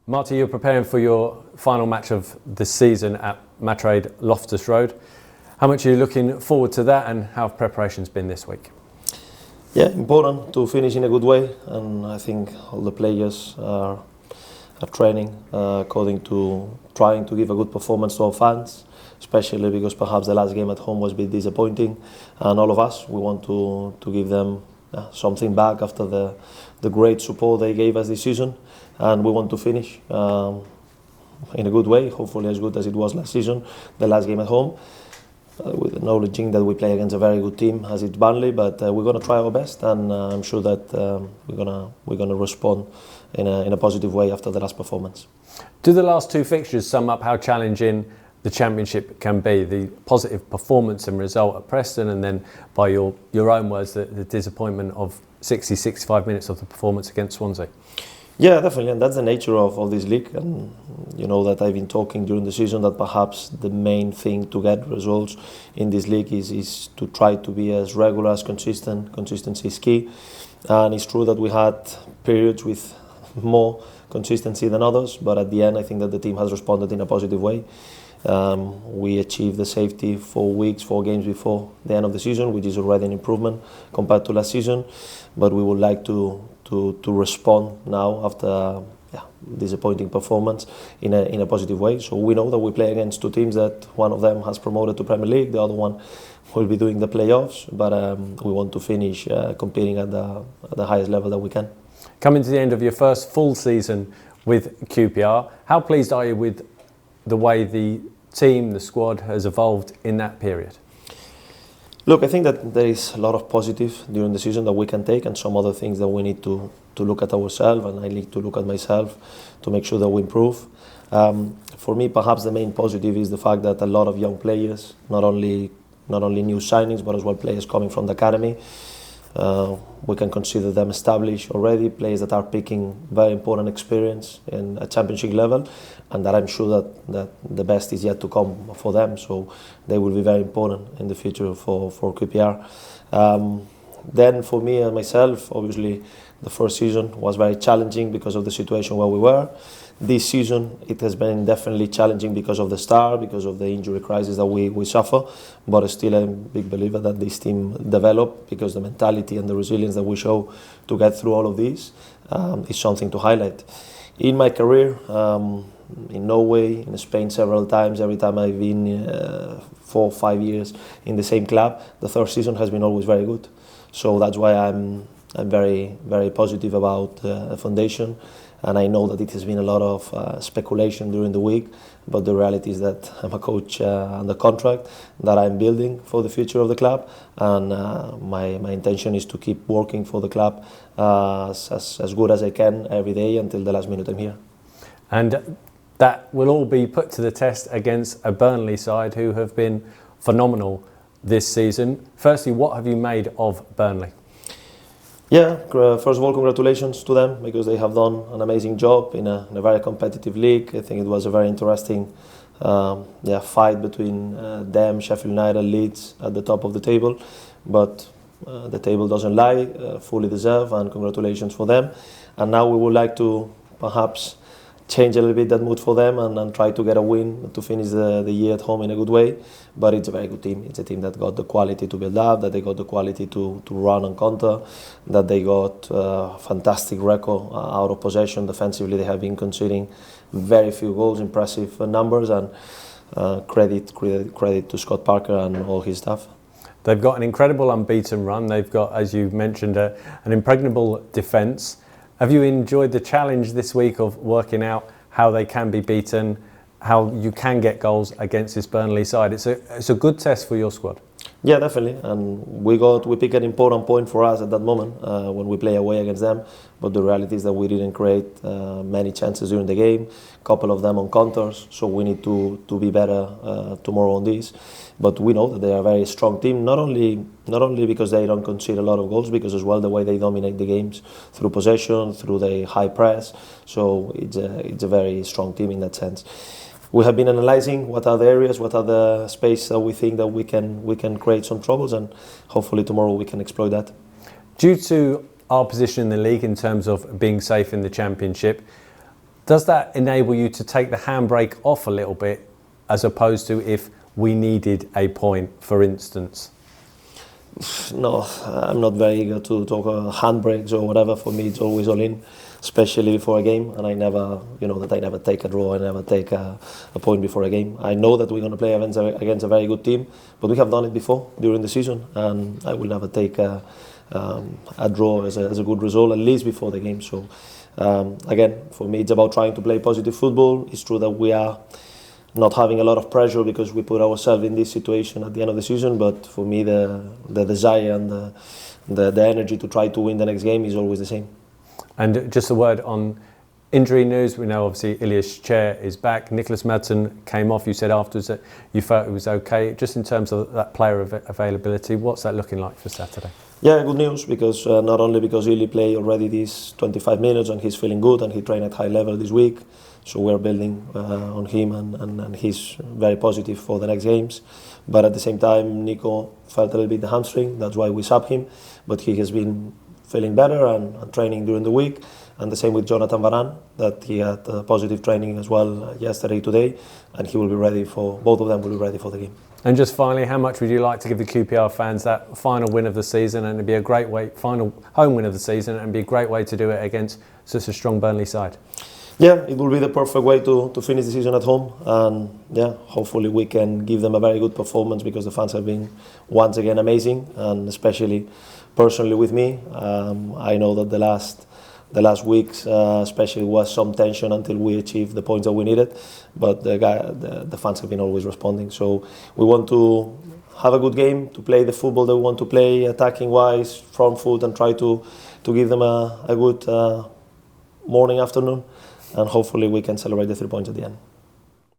Martí, you're preparing for your final match of the season at MATRADE Loftus Road. How much are you looking forward to that, and how have preparations been this week? Yeah, important to finish in a good way, and I think all the players are training according to trying to give a good performance to our fans, especially because perhaps the last game at home was a bit disappointing, and all of us, we want to give them something back after the great support they gave us this season, and we want to finish in a good way, hopefully as good as it was last season, the last game at home, with acknowledging that we play against a very good team as it's Burnley, but we're going to try our best, and I'm sure that we're gonna respond in a positive way after the last performance. Do the last two fixtures sum up how challenging the Championship can be? The positive performance and result at Preston, and then by your own words, the disappointment of 60-65 minutes of the performance against Swansea. Yeah, definitely, and that's the nature of this league. And you know that I've been talking during the season that perhaps the main thing to get results in this league is to try to be as regular as consistent. Consistency is key, and it's true that we had periods with more consistency than others, but at the end I think that the team has responded in a positive way. We achieved the safety 4 games before the end of the season, which is already an improvement compared to last season, but we would like to respond now after disappointing performance in a positive way. So we know that we play against two teams that one of them has promoted to Premier League, the other one will be doing the playoffs, but we want to finish competing at the highest level that we can. Coming to the end of your first full season with QPR, how pleased are you with the way the team, the squad has evolved in that period? Look, I think that there is a lot of positive during the season that we can take, and some other things that we need to look at ourselves, and I need to look at myself to make sure that we improve. For me, perhaps the main positive is the fact that a lot of young players, not only new signings, but as well players coming from the academy, we can consider them established already, players that are picking very important experience in a championship level, and that I'm sure that the best is yet to come for them, so they will be very important in the future for QPR. Then for me and myself, obviously the first season was very challenging because of the situation where we were. This season it has been definitely challenging because of the start, because of the injury crisis that we suffer, but still I'm a big believer that this team developed, because the mentality and the resilience that we show to get through all of this is something to highlight. In my career, in Norway, in Spain several times, every time I've been 4 or 5 years in the same club, the third season has been always very good. So that's why I'm very, very positive about the foundation. And I know that it has been a lot of speculation during the week, but the reality is that I'm a coach under contract that I'm building for the future of the club, and my intention is to keep working for the club as good as I can every day until the last minute I'm here. And that will all be put to the test against a Burnley side who have been phenomenal this season. Firstly, what have you made of Burnley? Yeah, first of all, congratulations to them, because they have done an amazing job in a very competitive league. I think it was a very interesting fight between them, Sheffield United, Leeds at the top of the table, but the table doesn't lie, fully deserved, and congratulations for them. And now we would like to perhaps change a little bit that mood for them and try to get a win to finish the year at home in a good way. But it's a very good team. It's a team that got the quality to build up, that they got the quality to run and counter, that they got a fantastic record out of possession. Defensively, they have been conceding very few goals, impressive numbers, and credit to Scott Parker and all his staff. They've got an incredible unbeaten run. They've got, as you mentioned, an impregnable defence. Have you enjoyed the challenge this week of working out how they can be beaten, how you can get goals against this Burnley side? It's a good test for your squad. Yeah, definitely, and we pick an important point for us at that moment when we play away against them. But the reality is that we didn't create many chances during the game, a couple of them on counters. So we need to be better tomorrow on this. But we know that they are a very strong team, not only because they don't concede a lot of goals, because as well the way they dominate the games through possession, through the high press. So it's a very strong team in that sense. We have been analysing what are the areas, what are the spaces that we think that we can create some troubles, and hopefully tomorrow we can exploit that. Due to our position in the league in terms of being safe in the Championship, Does that enable you to take the handbrake off a little bit, as opposed to if we needed a point, for instance? No, I'm not very eager to talk handbrakes or whatever. For me, it's always all in, especially before a game. And I never, I never take a draw. I never take a point before a game. I know that we're going to play against a very good team, but we have done it before during the season, and I will never take a draw as a good result, at least before the game. So again, for me, it's about trying to play positive football. It's true that we are not having a lot of pressure because we put ourselves in this situation at the end of the season, but for me the desire and the energy to try to win the next game is always the same. And just a word on injury news. We know obviously Ilias Chair is back. Nicholas Madsen came off. You said afterwards that you felt it was okay. Just in terms of that player availability, what's that looking like for Saturday? Yeah, good news, because not only because Ili played already these 25 minutes and he's feeling good and he trained at high level this week, so we're building on him and he's very positive for the next games. But at the same time, Nico felt a little bit the hamstring, that's why we sub him, but he has been feeling better and training during the week. And the same with Jonathan Varane, that he had positive training as well yesterday, today, and he will be ready for, both of them will be ready for the game. And just finally, how much would you like to give the QPR fans that final win of the season, and it'd be a great way, final home win of the season, and be a great way to do it against such a strong Burnley side? Yeah, it will be the perfect way to finish the season at home, and yeah, hopefully we can give them a very good performance, because the fans have been once again amazing, and especially personally with me, I know that the last weeks especially was some tension until we achieved the points that we needed, but the fans have been always responding. So we want to have a good game, to play the football that we want to play, attacking wise, front foot, and try to give them a good morning, afternoon, and hopefully we can celebrate the 3 points at the end.